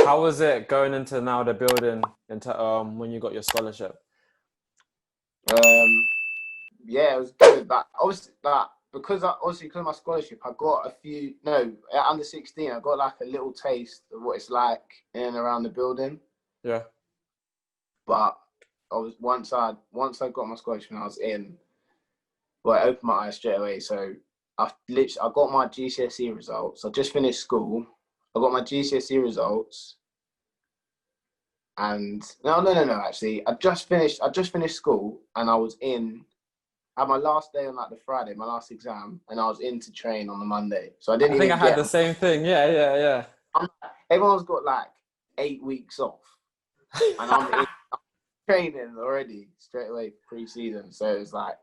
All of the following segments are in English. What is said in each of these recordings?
how was it going into now the building into when you got your scholarship? Yeah, it was good. Like obviously, like because of my scholarship, I got a few. No, at under 16, I got like a little taste of what it's like in and around the building. Yeah. But I was once I got my scholarship and I was in. Well, it opened my eyes straight away. So I got my GCSE results. I just finished school. I got my GCSE results. And no. Actually, I just finished school, and I was in. I had my last day on like the Friday, my last exam, and I was in to train on the Monday. So I I didn't think I even had get. the same thing. Yeah. Everyone's got like 8 weeks off, and I'm training already straight away pre-season. So it's like,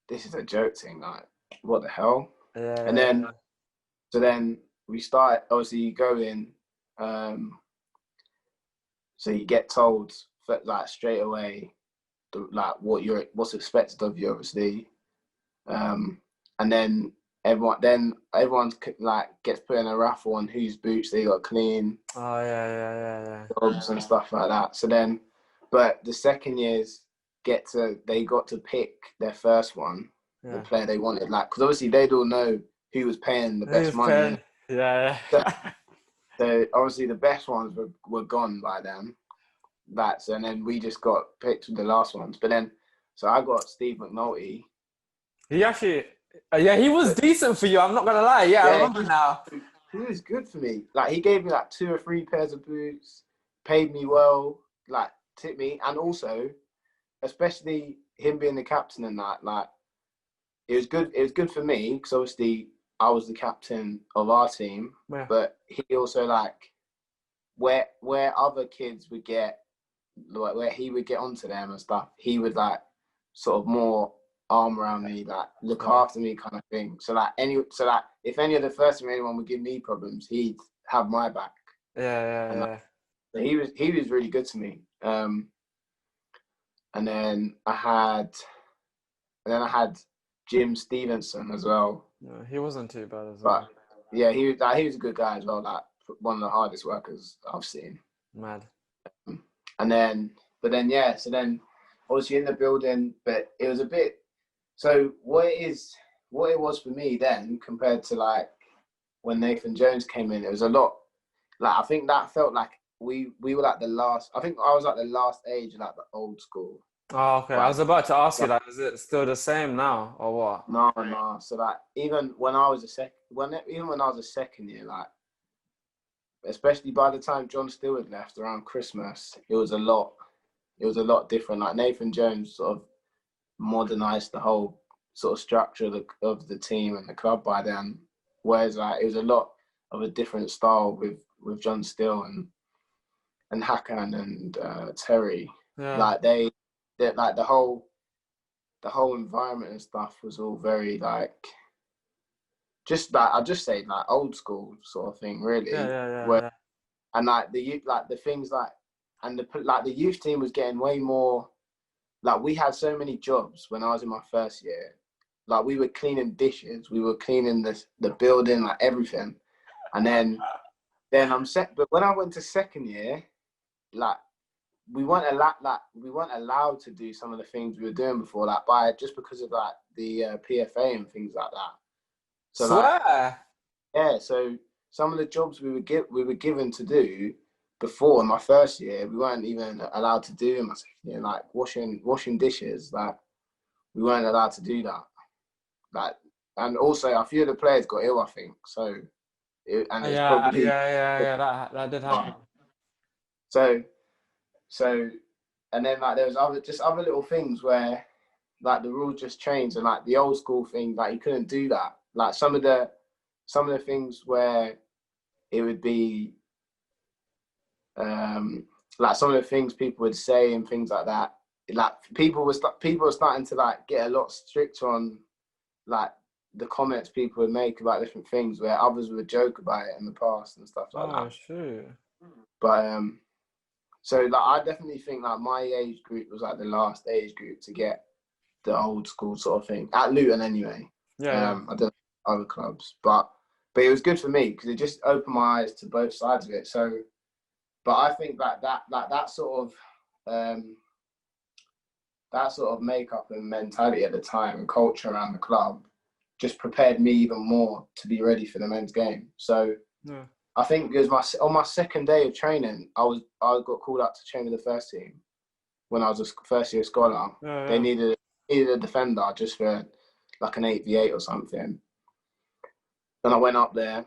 this is a joke thing. Like, what the hell? And then, so then we start. Obviously, you go in. So you get told like straight away, like what's expected of you, obviously, and then everyone's like gets put in a raffle on whose boots they got clean. Oh yeah. Jobs and stuff like that. So then, but the second years they got to pick their first one, the player they wanted, like because obviously they'd all know who was paying the best money. Yeah. So obviously the best ones were gone by then. And then we just got picked with the last ones. But then, so I got Steve McNulty. He actually, he was decent for you. I'm not gonna lie. Yeah, I remember now. He was good for me. Like he gave me like 2 or 3 pairs of boots, paid me well, like tipped me, and also, especially him being the captain and that, like it was good. It was good for me because obviously I was the captain of our team, but he also like where other kids would get. Like where he would get onto them and stuff, he would like sort of more arm around me, like look after me kind of thing. So if any of the first team anyone would give me problems, he'd have my back. Yeah. So he was really good to me. And then I had Jim Stevenson as well. No, he wasn't too bad as well. But yeah, he was a good guy as well. Like one of the hardest workers I've seen. Mad. And then, so then obviously in the building, but it was a bit, so what it was for me then compared to like when Nathan Jones came in, it was a lot, like I think that felt like we were like the last, I think I was like the last age of like the old school. Oh, okay. I was about to ask you, like, is it still the same now or what? No. So like even when I was a second year, like, especially by the time John Stewart left around Christmas, it was a lot different. Like Nathan Jones sort of modernized the whole sort of structure of the team and the club by then. Whereas like it was a lot of a different style with John Still and Hakan and Terry. Yeah. Like they like the whole environment and stuff was all very like just like I'd just say like old school sort of thing, really. Yeah. And like the youth, like the things like, and the youth team was getting way more. Like we had so many jobs when I was in my first year. Like we were cleaning dishes, we were cleaning the building, like everything. And then but when I went to second year, like we weren't allowed to do some of the things we were doing before, like just because of like the PFA and things like that. So Swear. Yeah, so some of the jobs we were given to do before in my first year, we weren't even allowed to do in my second year, like washing dishes. Like we weren't allowed to do that. Like, and also a few of the players got ill, I think. So, Probably that did happen. So, and then like there was other little things where like the rules just changed, and like the old school thing, like you couldn't do that. Like some of the things where it would be like some of the things people would say and things like that, like people were starting to like get a lot stricter on like the comments people would make about different things, where others would joke about it in the past and stuff like that. Oh, sure. But so like I definitely think like my age group was like the last age group to get the old school sort of thing at Luton anyway. Yeah. I don't know other clubs, but it was good for me because it just opened my eyes to both sides of it. So But I think that sort of makeup and mentality at the time and culture around the club just prepared me even more to be ready for the men's game. So Yeah. I think it was on my second day of training, I got called up to train with the first team when I was a first year scholar. Yeah, They yeah. needed a defender just for like an 8v8 or something. And I went up there,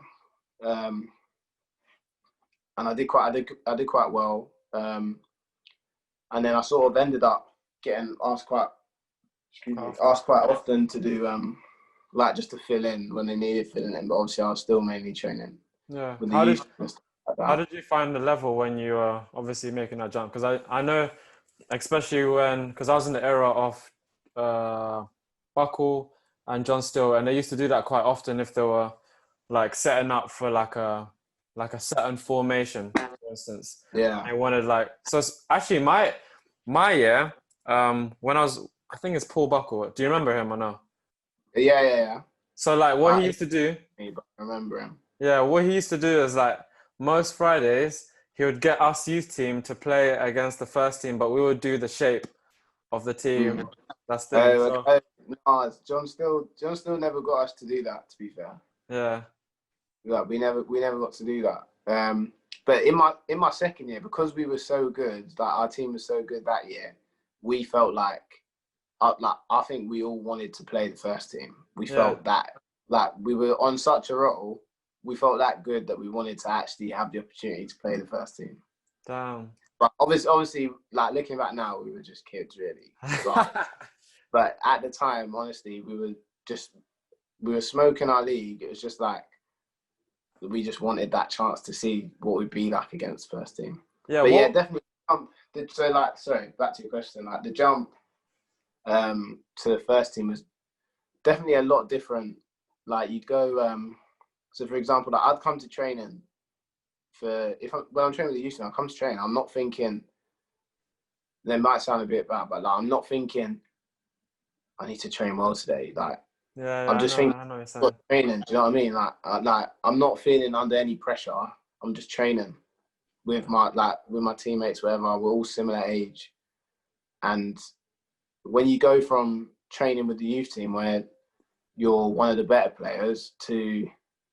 and I did quite well. And then I sort of ended up getting asked quite often to do like just to fill in when they needed filling in. But obviously, I was still mainly training Yeah. with the youth and stuff like How that. did you find the level when you were obviously making that jump? Because I know, especially because I was in the era of Buckle and John Still, and they used to do that quite often if they were like setting up for like a certain formation, for instance. Yeah, I wanted like actually my year when I think it's Paul Buckle. Do you remember him or no? yeah. So like what he used to do. But I remember him. Yeah, what he used to do is like most Fridays, he would get us youth team to play against the first team, but we would do the shape of the team. That's thing. So Okay. No, John still never got us to do that. To be fair, yeah, like we never got to do that. But in my second year, because we were so good, like our team was so good that year, we felt like I think we all wanted to play the first team. We yeah, felt that like we were on such a roll. We felt that good that we wanted to actually have the opportunity to play the first team. damn. But obviously, like looking back now, we were just kids, really. But at the time, honestly, we were smoking our league. It was just like we just wanted that chance to see what we'd be like against first team. Yeah, But yeah, what? definitely. So like, sorry, back to your question. Like the jump to the first team was definitely a lot different. Like you'd go. So for example, like I'd come to training when I'm training with the youth team, I come to training. I'm not thinking. They might sound a bit bad, but like I'm not thinking I need to train well today. Like Yeah, yeah, I'm just thinking I know what you're about saying. training. Do you know what I mean? Like I'm not feeling under any pressure. I'm just training with my teammates, wherever. We're all similar age, and when you go from training with the youth team where you're one of the better players to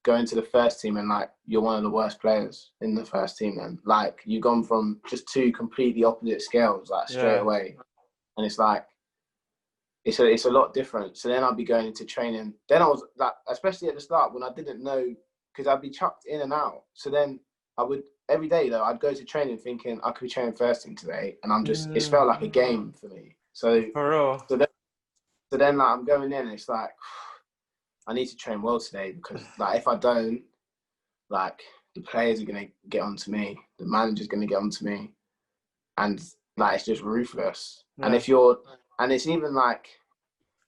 going to the first team and like you're one of the worst players in the first team, then like you've gone from just two completely opposite scales like straight Yeah. away, and it's like it's a lot different. So then I'd be going into training. Then I was like, especially at the start when I didn't know, because I'd be chucked in and out. So then I would every day though I'd go to training thinking I could be training first team today, and it's felt like a game for me. So For real. so then like I'm going in and it's like I need to train well today because like if I don't, like the players are gonna get onto me, the manager's gonna get onto me, and like it's just ruthless. And Yeah. it's even like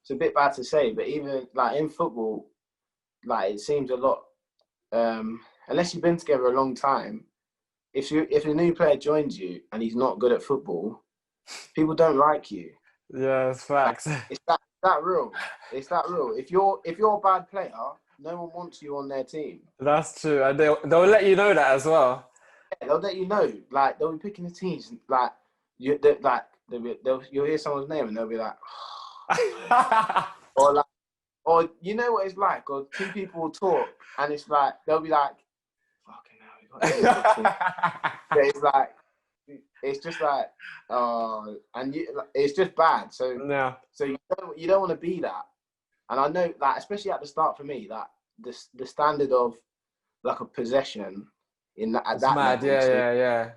it's a bit bad to say, but even like in football, like it seems a lot. Unless you've been together a long time, if a new player joins you and he's not good at football, people don't like you. Yeah, it's Like, facts. it's that real. It's that real. If you're a bad player, no one wants you on their team. That's true. And they'll let you know that as well. Yeah, they'll let you know. Like they'll be picking the teams. Like you'll hear someone's name and they'll be like, or like, or you know what it's like. Or two people will talk and it's like they'll be like, fucking hell, we got this good team. But it's like it's just like and it's just bad. So Yeah. so you don't want to be that. And I know that especially at the start for me, that the standard of like a possession at It's that mad. level Yeah, to yeah, yeah.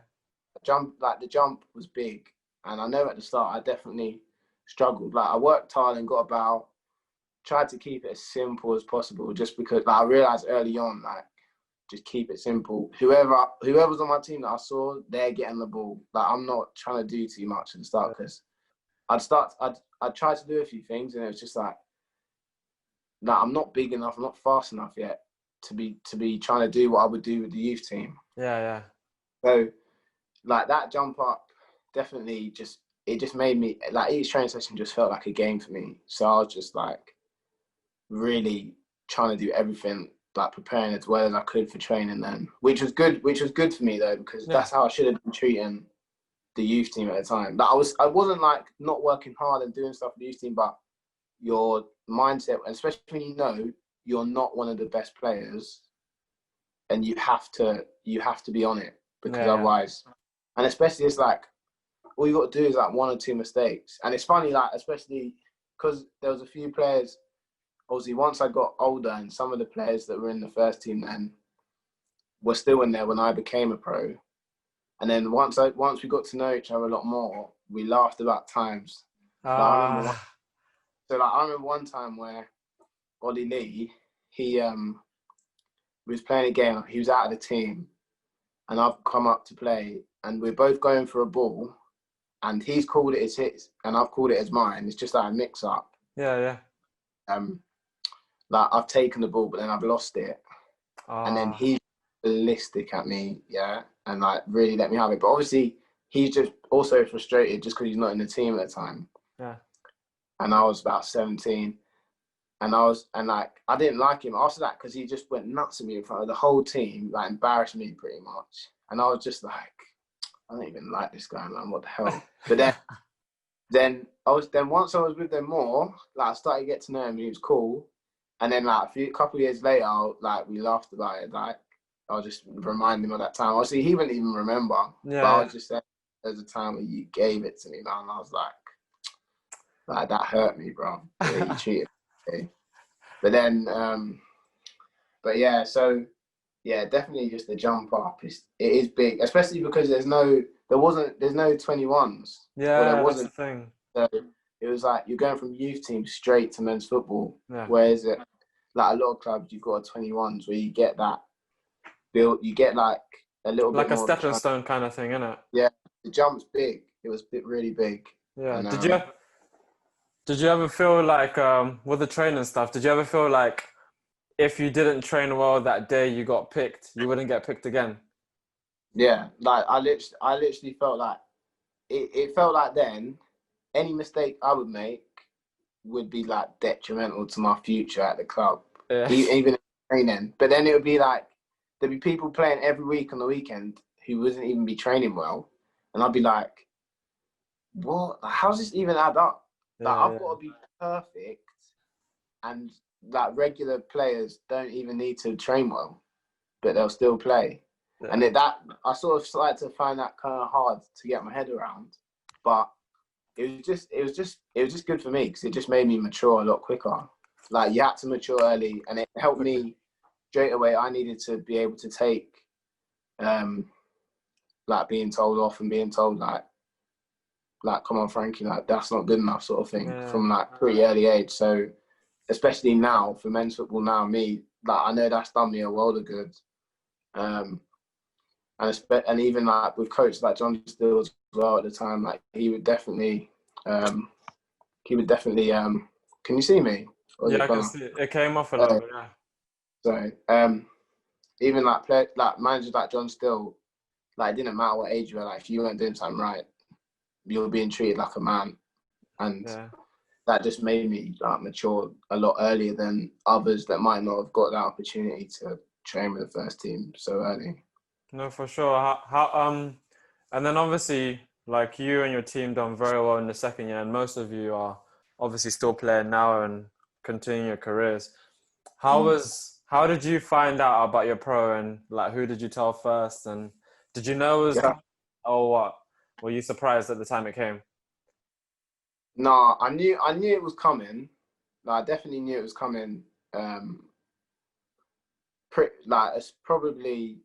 the jump was big. And I know at the start I definitely struggled. Like I worked hard and got about tried to keep it as simple as possible just because like I realized early on like just keep it simple. Whoever's on my team that I saw, they're getting the ball. Like I'm not trying to do too much at the start because I'd try to do a few things and it was just like I'm not big enough, I'm not fast enough yet to be trying to do what I would do with the youth team. Yeah, yeah. So like that jump up definitely just made me like each training session just felt like a game for me. So I was just like really trying to do everything like preparing as well as I could for training then, which was good. Which was good for me though, because Yeah. that's how I should have been treating the youth team at the time. Like I wasn't like not working hard and doing stuff for the youth team, but your mindset, especially when you know you're not one of the best players, and you have to be on it, because otherwise, and especially it's like all you got to do is like one or two mistakes. And it's funny, like especially because there was a few players. Obviously, once I got older, and some of the players that were in the first team then were still in there when I became a pro. And then once we got to know each other a lot more, we laughed about times. I remember one time where Ollie Lee, he was playing a game. He was out of the team, and I've come up to play, and we're both going for a ball, and he's called it as his, and I've called it as mine. It's just like a mix-up. Yeah. Like I've taken the ball, but then I've lost it, and then he's ballistic at me, and like really let me have it. But obviously, he's just also frustrated just because he's not in the team at the time. Yeah. And I was about 17, and I didn't like him after that because he just went nuts at me in front of the whole team, like embarrassed me pretty much. And I was just like, I don't even like this guy, man. What the hell? But then once I was with them more, like I started to get to know him. He was cool. And then like a couple of years later, like we laughed about it. Like I'll just remind him of that time. Obviously, he wouldn't even remember. Yeah. But I was just saying, there's a time where you gave it to me, man. And I was like that hurt me, bro. Yeah, you cheated. Okay. But then, but yeah, so yeah, definitely just the jump up it is big, especially because there's no 21s. Yeah, there that's the wasn't. thing. So it was like you're going from youth team straight to men's football. Yeah. Whereas like a lot of clubs, you've got a 21s where you get that built. You get like a little like bit a more stepping stone kind of thing, isn't it? Yeah, the jump's big. It was really big. Yeah. And, Did you ever feel like with the training stuff? Did you ever feel like if you didn't train well that day, you got picked, you wouldn't get picked again? Yeah, like I literally felt like it felt like then any mistake I would make would be like detrimental to my future at the club, Yeah. even in training. But then it would be like there'd be people playing every week on the weekend who wouldn't even be training well, and I'd be like, "What? Like, how's this even add up? Like I've got to be perfect, and like regular players don't even need to train well, but they'll still play." Yeah. And that I sort of started to find that kind of hard to get my head around, but it was just good for me because it just made me mature a lot quicker. Like you had to mature early, and it helped me straight away. I needed to be able to take, like being told off and being told like come on, Frankie, like that's not good enough, sort of thing, from like pretty early age. So especially now for men's football, now me, like I know that's done me a world of good. And even like with coaches like John Still as well at the time, like he would definitely. Can you see me? Yeah, I can see it. It came off a little bit. Yeah. So even like managers like John Still, like it didn't matter what age you were. Like if you weren't doing something right, you were being treated like a man, and that just made me like mature a lot earlier than others that might not have got that opportunity to train with the first team so early. No, for sure. And then obviously, like you and your team done very well in the second year, and most of you are obviously still playing now and continuing your careers. How did you find out about your pro, and like who did you tell first, and did you know it was coming, or what? Were you surprised at the time it came? No, I knew it was coming. Like, I definitely knew it was coming. It's probably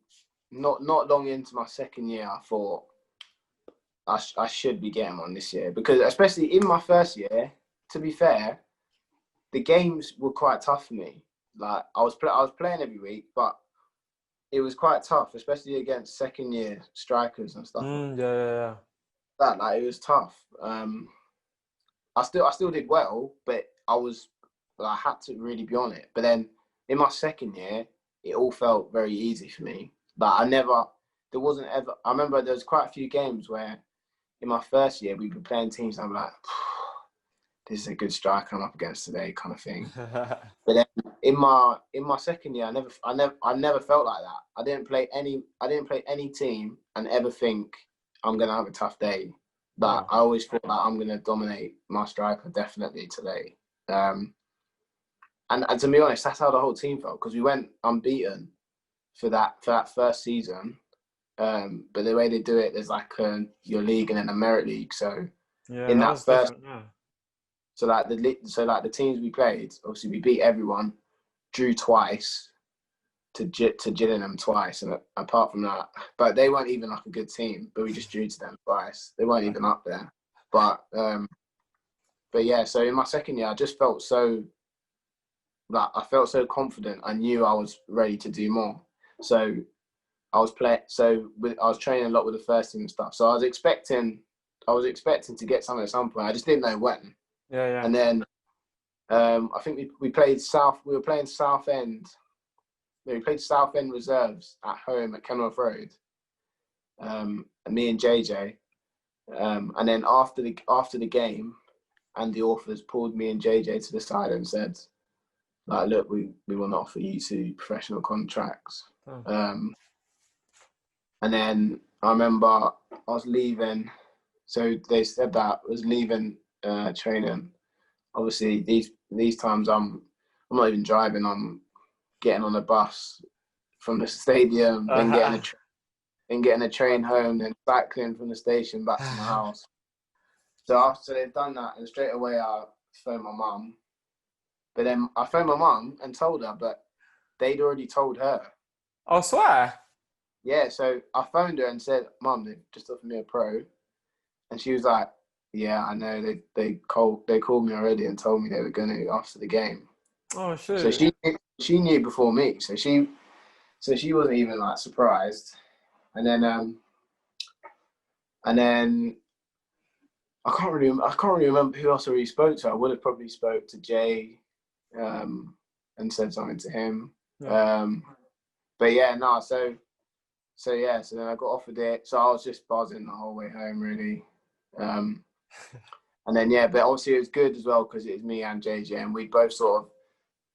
not long into my second year, I thought I should be getting one this year, because especially in my first year, to be fair, the games were quite tough for me. Like I was playing every week, but it was quite tough, especially against second year strikers and stuff. Yeah. That like it was tough. I still did well, but I had to really be on it. But then in my second year, it all felt very easy for me. Like I remember there was quite a few games where in my first year we'd be playing teams and I'm like, this is a good striker I'm up against today, kind of thing. But then in my second year, I never felt like that. I didn't play any team and ever think I'm gonna have a tough day. But I always thought that I'm gonna dominate my striker definitely today. And to be honest, that's how the whole team felt, because we went unbeaten for that first season. But the way they do it, there's like your league and then a merit league. So Yeah, in that that was first, different. Yeah. so the teams we played, obviously we beat everyone, drew twice to Gillingham twice, and apart from that, but they weren't even like a good team. But we just drew to them twice. They weren't even up there. But yeah. So in my second year, I just felt so. Like I felt so confident. I knew I was ready to do more. So I was training a lot with the first team and stuff. So I was expecting to get something at some point. I just didn't know when. Yeah. And then I think we played South. We were playing Southend. We played Southend reserves at home at Kenilworth Road. And me and JJ. And then after the game, and the authors pulled me and JJ to the side and said, like, look, we want to offer you 2 professional contracts. And then I remember I was leaving. So they said that I was leaving training. Obviously, these times I'm not even driving. I'm getting on a bus from the stadium, then getting a train home, then cycling from the station back to my house. So after they've done that, and straight away I phoned my mum. But then I phoned my mum and told her, but they'd already told her. I swear. Yeah, so I phoned her and said, Mum, they've just offered me a pro. And she was like, yeah, I know. They called me already and told me they were going to after the game. Oh, shit. So she knew before me. So she wasn't even like surprised. And then I can't really remember who else I really spoke to. I would have probably spoke to Jay and said something to him. Yeah. But yeah, no, so then I got offered it. So I was just buzzing the whole way home, really. And then, yeah, but obviously it was good as well because it was me and JJ, and we'd both sort of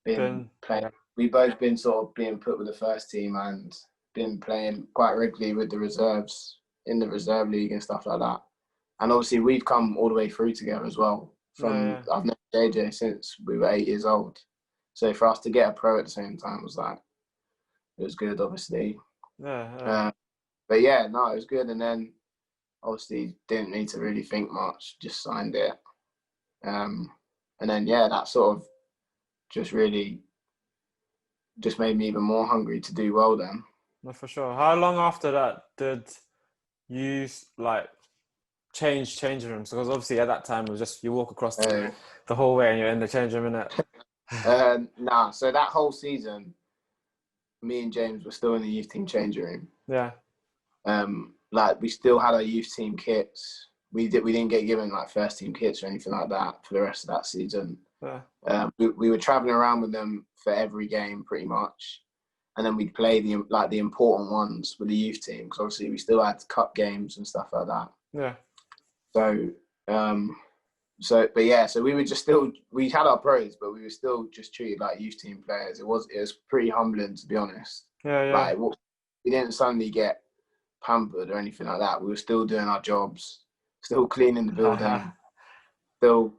been playing. We'd both been sort of being put with the first team and been playing quite regularly with the reserves in the reserve league and stuff like that. And obviously we've come all the way through together as well. I've known JJ since we were 8 years old. So for us to get a pro at the same time it was good, obviously. Yeah. But yeah, no, it was good. And then obviously didn't need to really think much, just signed it. And then, yeah, that sort of just made me even more hungry to do well then. No, for sure. How long after that did you like change changing rooms? Because obviously at that time it was just you walk across the hallway and you're in the change room, innit? Nah, so that whole season, me and James were still in the youth team changing room. Yeah. Like we still had our youth team kits. We didn't get given like first team kits or anything like that for the rest of that season. Yeah. We were traveling around with them for every game pretty much, and then we'd play the important ones with the youth team because obviously we still had cup games and stuff like that. Yeah. But yeah, so we were just we had our pros, but we were still just treated like youth team players. It was pretty humbling, to be honest. Yeah. Like we didn't suddenly get pampered or anything like that. We were still doing our jobs, still cleaning the building, still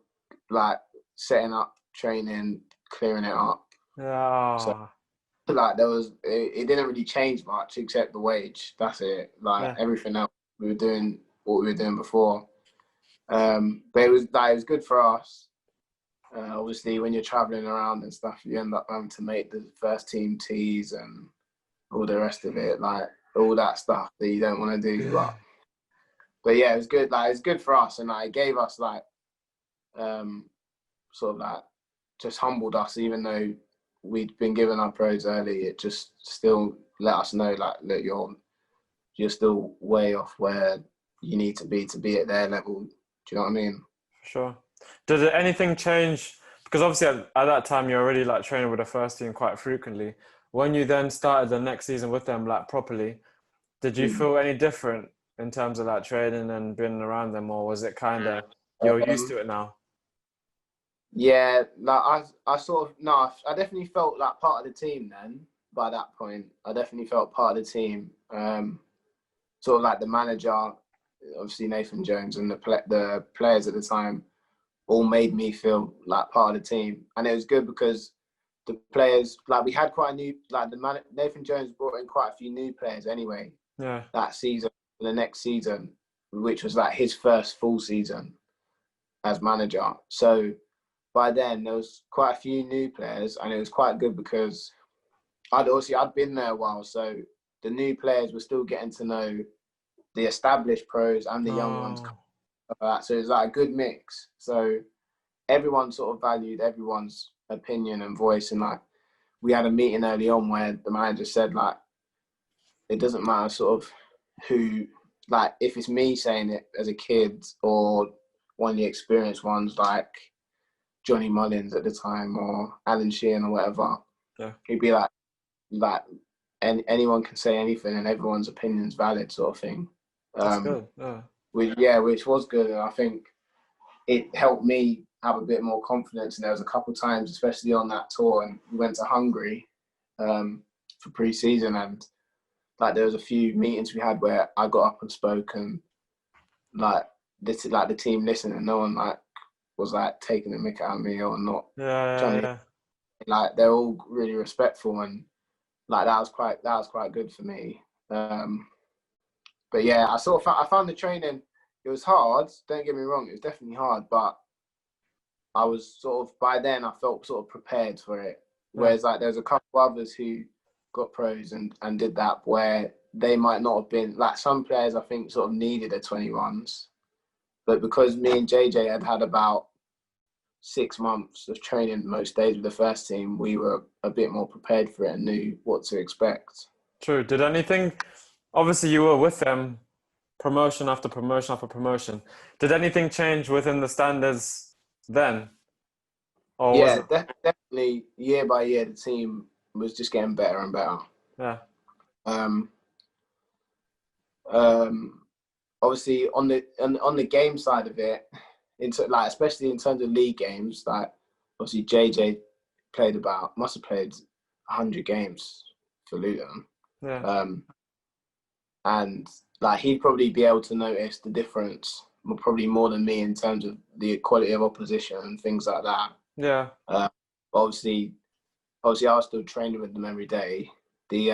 like setting up training, clearing it up. Yeah. So like it didn't really change much except the wage. That's it. Everything else we were doing what we were doing before. But it was good for us. Obviously, when you're traveling around and stuff, you end up having to make the first team teas and all the rest of it, like all that stuff that you don't want to do. But yeah, it was good. Like it's good for us, and it gave us sort of just humbled us, even though we'd been given our pros early. It just still let us know that you're still way off where you need to be at their level. Do you know what I mean? Sure. Did anything change? Because obviously at that time you're already like training with the first team quite frequently. When you then started the next season with them like properly, did you feel any different in terms of like training and being around them, or was it kind of you're used to it now? Yeah, like I sort of no, I definitely felt like part of the team then. By that point, I definitely felt part of the team. Sort of like the manager, obviously Nathan Jones, and the players at the time all made me feel like part of the team, and it was good because the players, like we had quite a new, like Nathan Jones brought in quite a few new players anyway Yeah. that season, the next season, which was like his first full season as manager. So by then there was quite a few new players, and it was quite good because I'd been there a while, so the new players were still getting to know the established pros and the young ones. Oh, So it was like a good mix. So everyone sort of valued everyone's opinion and voice, and like we had a meeting early on where the manager said like it doesn't matter sort of who, like if it's me saying it as a kid or one of the experienced ones like Johnny Mullins at the time or Alan Sheehan or whatever. yeah. He'd be like anyone can say anything and everyone's opinion's valid sort of thing. That's good. Yeah. Which was good, and I think it helped me have a bit more confidence. And there was a couple of times, especially on that tour, and we went to Hungary for pre-season, and like there was a few meetings we had where I got up and spoke, and like the team listened, and no one like was like taking the mick out of me or not Yeah. trying to, like they're all really respectful, and like that was quite good for me. But yeah, I found the training, it was hard, don't get me wrong, it was definitely hard, but I was sort of, by then I felt sort of prepared for it. Yeah. Whereas like there's a couple others who got pros and did that where they might not have been, like some players I think sort of needed a 21s. But because me and JJ had about 6 months of training most days with the first team, we were a bit more prepared for it and knew what to expect. True. Did anything, obviously you were with them promotion after promotion after promotion. Did anything change within the standards then? Or was Yeah, it? definitely year by year, the team was just getting better and better. Yeah. Um, um, Obviously, on the game side of it, like especially in terms of league games, like obviously JJ must have played 100 games for Luton, Yeah. and like he'd probably be able to notice the difference, probably more than me in terms of the quality of opposition and things like that. Yeah. Obviously, I was still training with them every day. The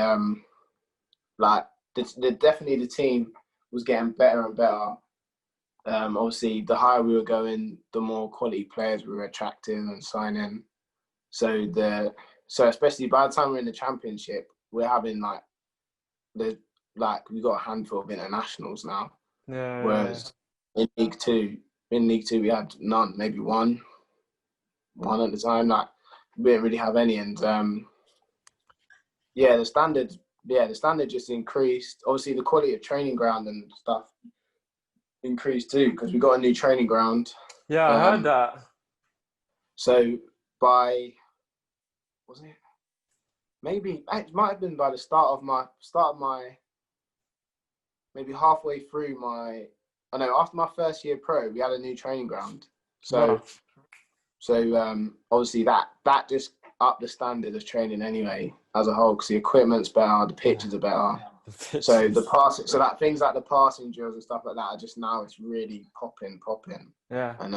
like definitely the team was getting better and better. Obviously, the higher we were going, the more quality players we were attracting and signing. So especially by the time we're in the championship, we're having we got a handful of internationals now. Yeah. Whereas in League Two we had none, maybe one at the time. Like we didn't really have any, and the standard just increased. Obviously, the quality of training ground and stuff increased too because we got a new training ground. Yeah, I heard that. So by wasn't it? Maybe it might have been by the start of my maybe halfway through my. I know after my first year pro, we had a new training ground. Wow. So obviously that just upped the standard of training anyway as a whole because the equipment's better, the pitches are better. So the passing, so that things like the passing drills and stuff like that are just now it's really popping. Yeah. And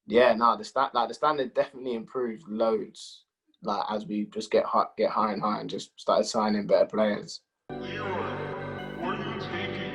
the standard definitely improved loads. Like as we just get high and high and just started signing better players. Leroy, what are you taking?